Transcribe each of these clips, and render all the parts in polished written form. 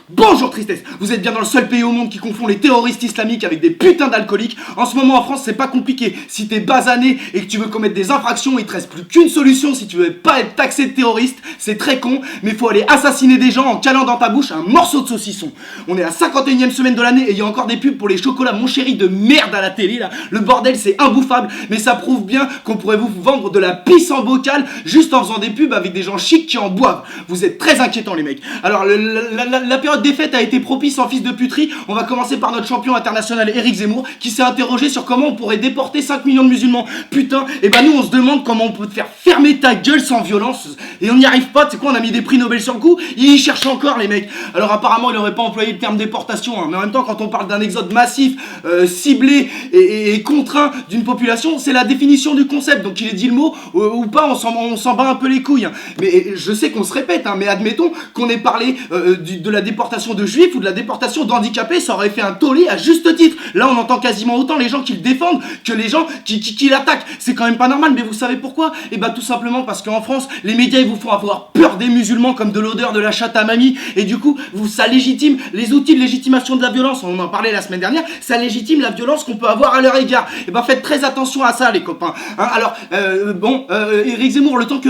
Bonjour tristesse, vous êtes bien dans le seul pays au monde qui confond les terroristes islamiques avec des putains d'alcooliques. En ce moment en France c'est pas compliqué, si t'es basané et que tu veux commettre des infractions, il te reste plus qu'une solution si tu veux pas être taxé de terroriste. C'est très con, mais faut aller assassiner des gens en calant dans ta bouche un morceau de saucisson. On est à la 51e semaine de l'année et il y a encore des pubs pour les chocolats mon chéri de merde à la télé là. Le bordel c'est imbouffable, mais ça prouve bien qu'on pourrait vous vendre de la pisse en bocal juste en faisant des pubs avec des gens chics qui en boivent. Vous êtes très inquiétants les mecs. Alors la période des fêtes a été propice en fils de puterie. On va commencer par notre champion international Éric Zemmour qui s'est interrogé sur comment on pourrait déporter 5 millions de musulmans. Putain, et bah nous on se demande comment on peut te faire fermer ta gueule sans violence. Et on n'y arrive pas, c'est quoi, on a mis des prix Nobel sur le coup. Ils cherchent encore les mecs. Alors apparemment il aurait pas employé le terme déportation, hein, mais en même temps quand on parle d'un exode massif, ciblé et contraint d'une population, c'est la définition du concept. Donc il ait dit le mot ou pas, on s'en bat un peu les couilles. Hein. Mais je sais qu'on se répète, hein, mais admettons qu'on ait parlé de la déportation de juifs ou de la déportation d'handicapés, ça aurait fait un tollé à juste titre. Là on entend quasiment autant les gens qui le défendent que les gens qui l'attaquent. C'est quand même pas normal, mais vous savez pourquoi? Et bah tout simplement parce qu'en France les médias ils vous font avoir peur des musulmans comme de l'odeur de la chatte à mamie, et du coup ça légitime les outils de légitimation de la violence. On en parlait la semaine dernière, ça légitime la violence qu'on peut avoir à leur égard. Et bah faites très attention à ça les copains, hein. Alors Éric Zemmour, le temps que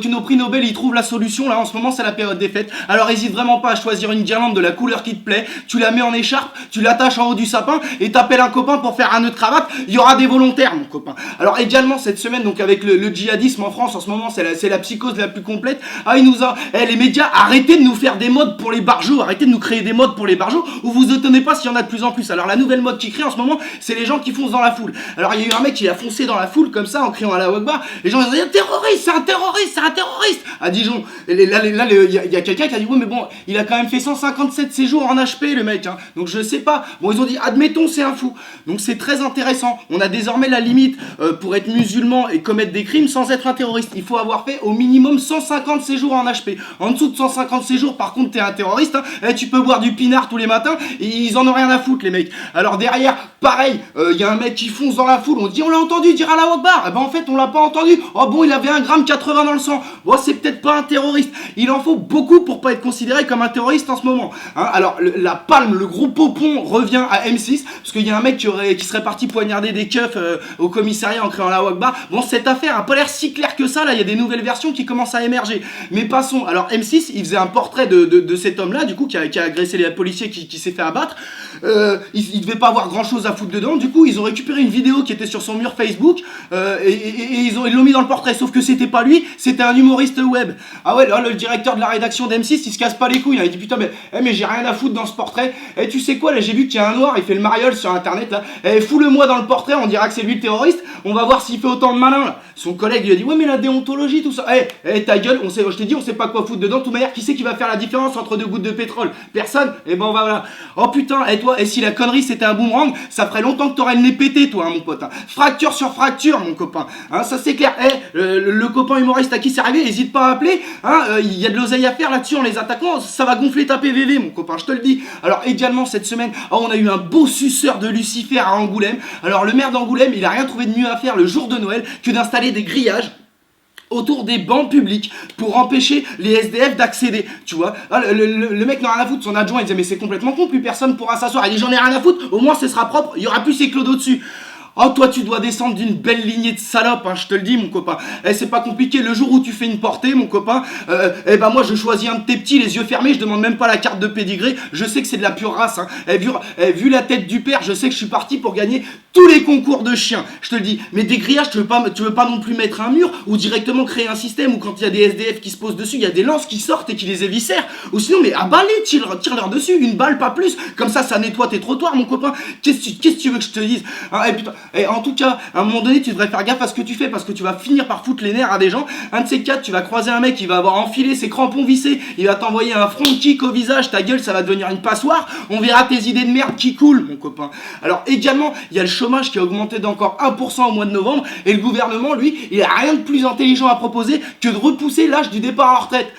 nos prix Nobel ils trouvent la solution, là en ce moment c'est la période des fêtes, alors hésite vraiment pas à choisir une guirlande de la couleur qui te plaît, tu la mets en écharpe, tu l'attaches en haut du sapin et t'appelles un copain pour faire un nœud de cravate. Il y aura des volontaires mon copain. Alors également cette semaine, donc avec le djihadisme en France en ce moment, c'est la psychose la plus complète. Ah les médias, arrêtez de nous faire des modes pour les barjots, arrêtez de nous créer des modes pour les barjots où vous étonnez pas s'il y en a de plus en plus. Alors la nouvelle mode qui crée en ce moment, c'est les gens qui foncent dans la foule. Alors il y a eu un mec qui a foncé dans la foule comme ça en criant à la Wakbar, les gens ils ont dit terroriste, c'est un terroriste, c'est un terroriste à Dijon. Et là il y a quelqu'un qui a dit ouais mais bon, il a quand même fait 157 séjours en HP le mec, hein. Donc je sais pas, bon ils ont dit admettons c'est un fou. Donc c'est très intéressant, on a désormais la limite pour être musulman et commettre des crimes sans être un terroriste. Il faut avoir fait au minimum 150 séjours en HP. En dessous de 150 séjours par contre t'es un terroriste, hein. Tu peux boire du pinard tous les matins et ils en ont rien à foutre les mecs. Alors derrière pareil, il y a un mec qui fonce dans la foule, on dit on l'a entendu dire à la Wakbar, et ben en fait on l'a pas entendu. Oh bon il avait 1,80 g dans le sang, bon c'est peut-être pas un terroriste. Il en faut beaucoup pour pas être considéré comme un terroriste en ce moment, hein. Alors la palme, le gros popon revient à M6 parce qu'il y a un mec qui serait parti poignarder des keufs au commissariat en créant la Wakbar. Bon cette affaire a pas l'air si claire que ça, là il y a des nouvelles versions qui commencent à émerger. Mais passons, alors M6 il faisait un portrait de cet homme là du coup qui a agressé les policiers qui s'est fait abattre. Il devait pas avoir grand chose à foutre dedans, du coup ils ont récupéré une vidéo qui était sur son mur Facebook et ils l'ont mis dans le portrait, sauf que c'était pas lui, c'était un humoriste web. Ah ouais là le directeur de la rédaction d'M6 il se casse pas les couilles, hein. Il dit putain mais j'ai rien à foutre dans ce portrait. Et tu sais quoi là, j'ai vu qu'il y a un noir, il fait le mariole sur internet là, fous-le-moi dans le portrait, on dira que c'est lui le terroriste, on va voir s'il fait autant de malin là. Son collègue lui a dit ouais mais la déontologie tout ça, ta gueule, je t'ai dit on sait pas quoi foutre dedans, de toute manière qui c'est qui va faire la différence entre deux gouttes de pétrole? Personne. Et ben voilà. Oh putain, et toi, et si la connerie c'était un boomerang, ça ferait longtemps que t'aurais le nez pété toi, hein, mon pote, hein. Fracture sur fracture mon copain, hein, ça c'est clair. Le copain humoriste à qui c'est arrivé, hésite pas à appeler, hein, il y a de l'oseille à faire là-dessus en les attaquant, ça va gonfler ta PVV mon copain, je te le dis. Alors également cette semaine, on a eu un beau suceur de Lucifer à Angoulême. Alors le maire d'Angoulême, il a rien trouvé de mieux à faire le jour de Noël que d'installer des grillages autour des bancs publics pour empêcher les SDF d'accéder, tu vois. Le mec n'a rien à foutre, son adjoint il disait mais c'est complètement con, plus personne pourra s'asseoir. Il dit j'en ai rien à foutre, au moins ce sera propre, il y aura plus ces clodos dessus. Oh toi tu dois descendre d'une belle lignée de salopes, hein, je te le dis mon copain. C'est pas compliqué, le jour où tu fais une portée mon copain, moi je choisis un de tes petits les yeux fermés, je demande même pas la carte de pédigré, je sais que c'est de la pure race, hein. Vu la tête du père, je sais que je suis parti pour gagner tous les concours de chiens, je te le dis. Mais des grillages, tu veux pas non plus mettre un mur ou directement créer un système où quand il y a des SDF qui se posent dessus, il y a des lances qui sortent et qui les éviscèrent. Ou sinon mais à balai, tire-leur dessus, une balle pas plus, comme ça nettoie tes trottoirs mon copain. Qu'est-ce que tu veux que je te dise, hein, putain. Et en tout cas, à un moment donné, tu devrais faire gaffe à ce que tu fais parce que tu vas finir par foutre les nerfs à des gens. Un de ces quatre, tu vas croiser un mec qui va avoir enfilé ses crampons vissés, il va t'envoyer un front kick au visage, ta gueule, ça va devenir une passoire. On verra tes idées de merde qui coulent, mon copain. Alors également, il y a le chômage qui a augmenté d'encore 1% au mois de novembre et le gouvernement, lui, il a rien de plus intelligent à proposer que de repousser l'âge du départ à la retraite.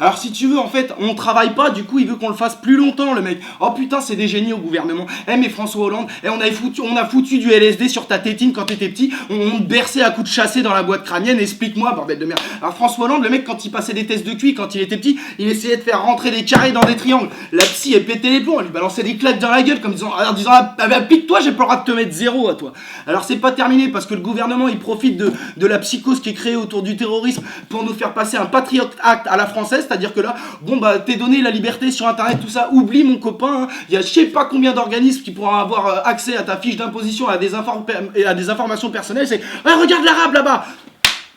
Alors si tu veux, en fait, on travaille pas, du coup il veut qu'on le fasse plus longtemps, le mec. Oh putain, c'est des génies au gouvernement. Mais François Hollande, on a foutu du LSD sur ta tétine quand t'étais petit, on te berçait à coups de chassé dans la boîte crânienne, explique-moi, bordel de merde. Alors François Hollande, le mec, quand il passait des tests de QI quand il était petit, il essayait de faire rentrer des carrés dans des triangles. La psy, elle pétait les plombs, elle lui balançait des claques dans la gueule comme en disant applique-toi, j'ai pas le droit de te mettre 0 à toi. Alors c'est pas terminé parce que le gouvernement il profite de la psychose qui est créée autour du terrorisme pour nous faire passer un Patriot Act à la française, c'est-à-dire que là, bon bah t'es donné la liberté sur internet, tout ça, oublie mon copain, il y a je sais pas combien d'organismes qui pourront avoir accès à ta fiche d'imposition et à des informations personnelles, c'est regarde l'arabe là-bas.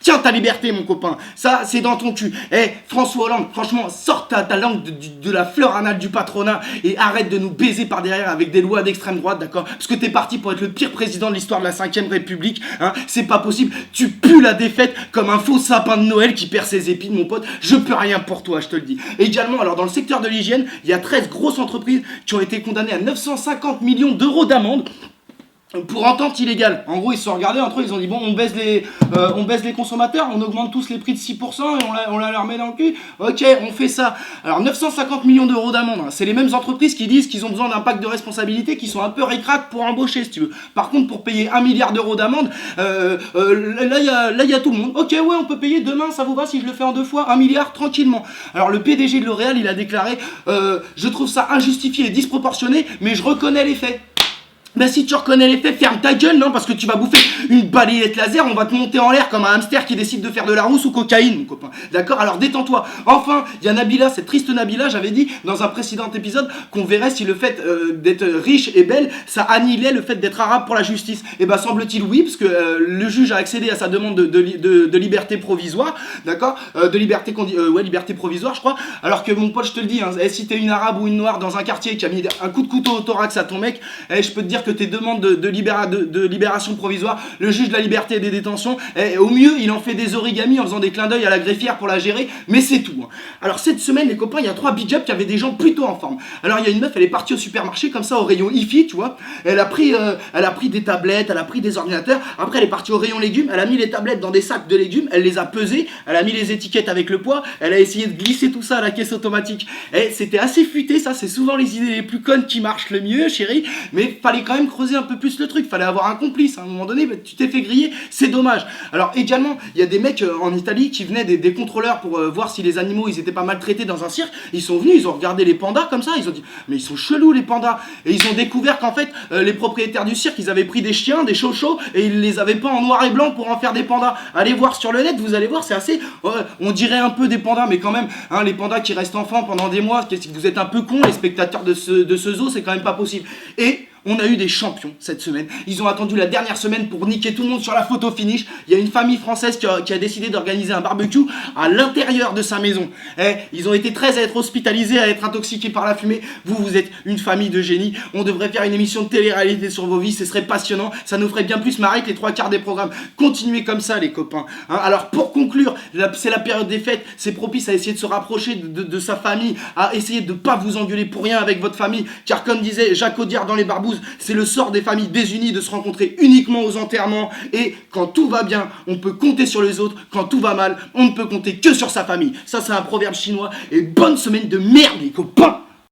Tiens ta liberté mon copain, ça c'est dans ton cul. François Hollande, franchement, sors ta langue de la fleur anale du patronat et arrête de nous baiser par derrière avec des lois d'extrême droite, d'accord? Parce que t'es parti pour être le pire président de l'histoire de la 5ème République, hein, c'est pas possible. Tu pues la défaite comme un faux sapin de Noël qui perd ses épines mon pote, je peux rien pour toi, je te le dis. Et également, alors dans le secteur de l'hygiène, il y a 13 grosses entreprises qui ont été condamnées à 950 millions d'euros d'amende pour entente illégale. En gros, ils se sont regardés entre eux, ils ont dit bon, on baisse les consommateurs, on augmente tous les prix de 6% et on la leur met dans le cul. Ok, on fait ça. Alors 950 millions d'euros d'amende, hein. C'est les mêmes entreprises qui disent qu'ils ont besoin d'un pacte de responsabilité, qui sont un peu ric-rac pour embaucher, si tu veux. Par contre, pour payer 1 milliard d'euros d'amende, là il y a tout le monde. Ok, ouais, on peut payer demain, ça vous va si je le fais en 2 fois 1 milliard tranquillement. Alors le PDG de L'Oréal, il a déclaré je trouve ça injustifié et disproportionné, mais je reconnais les faits. Ben si tu reconnais les faits, ferme ta gueule, non, parce que tu vas bouffer une balayette laser, on va te monter en l'air comme un hamster qui décide de faire de la rousse ou cocaïne, mon copain. D'accord? Alors détends-toi. Enfin, il y a Nabila, cette triste Nabila, j'avais dit dans un précédent épisode qu'on verrait si le fait d'être riche et belle, ça annihilait le fait d'être arabe pour la justice. Et ben semble-t-il oui, parce que le juge a accédé à sa demande de liberté provisoire, d'accord? Liberté provisoire, je crois. Alors que mon pote, je te le dis, hein, si t'es une arabe ou une noire dans un quartier qui a mis un coup de couteau au thorax à ton mec, je peux te dire que tes demandes de libération provisoire, le juge de la liberté et des détentions, au mieux, il en fait des origamis en faisant des clins d'œil à la greffière pour la gérer, mais c'est tout. Hein. Alors cette semaine, les copains, il y a 3 big ups qui avaient des gens plutôt en forme. Alors il y a une meuf, elle est partie au supermarché comme ça au rayon IFI, tu vois. Elle a pris des tablettes, elle a pris des ordinateurs. Après, elle est partie au rayon légumes, elle a mis les tablettes dans des sacs de légumes, elle les a pesées, elle a mis les étiquettes avec le poids, elle a essayé de glisser tout ça à la caisse automatique. C'était assez futé, ça, c'est souvent les idées les plus connes qui marchent le mieux, chérie, mais fallait quand même creuser un peu plus le truc, fallait avoir un complice. À un moment donné, tu t'es fait griller, c'est dommage. Alors également, il y a des mecs en Italie qui venaient des contrôleurs pour voir si les animaux ils étaient pas maltraités dans un cirque. Ils sont venus, ils ont regardé les pandas comme ça, ils ont dit mais ils sont chelous les pandas. Et ils ont découvert qu'en fait les propriétaires du cirque ils avaient pris des chiens, des chochos et ils les avaient pas en noir et blanc pour en faire des pandas. Allez voir sur le net, vous allez voir, c'est assez on dirait un peu des pandas, mais quand même hein, les pandas qui restent enfants pendant des mois, vous êtes un peu cons les spectateurs de ce zoo, c'est quand même pas possible. Et on a eu des champions cette semaine. Ils ont attendu la dernière semaine pour niquer tout le monde sur la photo finish. Il y a une famille française qui a décidé d'organiser un barbecue à l'intérieur de sa maison. Ils ont été 13 à être hospitalisés, à être intoxiqués par la fumée. Vous êtes une famille de génies. On devrait faire une émission de télé-réalité sur vos vies. Ce serait passionnant. Ça nous ferait bien plus marrer que les 3/4 des programmes. Continuez comme ça, les copains. Hein, alors, pour conclure, c'est la période des fêtes. C'est propice à essayer de se rapprocher de sa famille, à essayer de ne pas vous engueuler pour rien avec votre famille. Car comme disait Jacques Audiard dans Les Barbouzes, c'est le sort des familles désunies de se rencontrer uniquement aux enterrements. Et quand tout va bien, on peut compter sur les autres. Quand tout va mal, on ne peut compter que sur sa famille. Ça, c'est un proverbe chinois. Et bonne semaine de merde, les copains!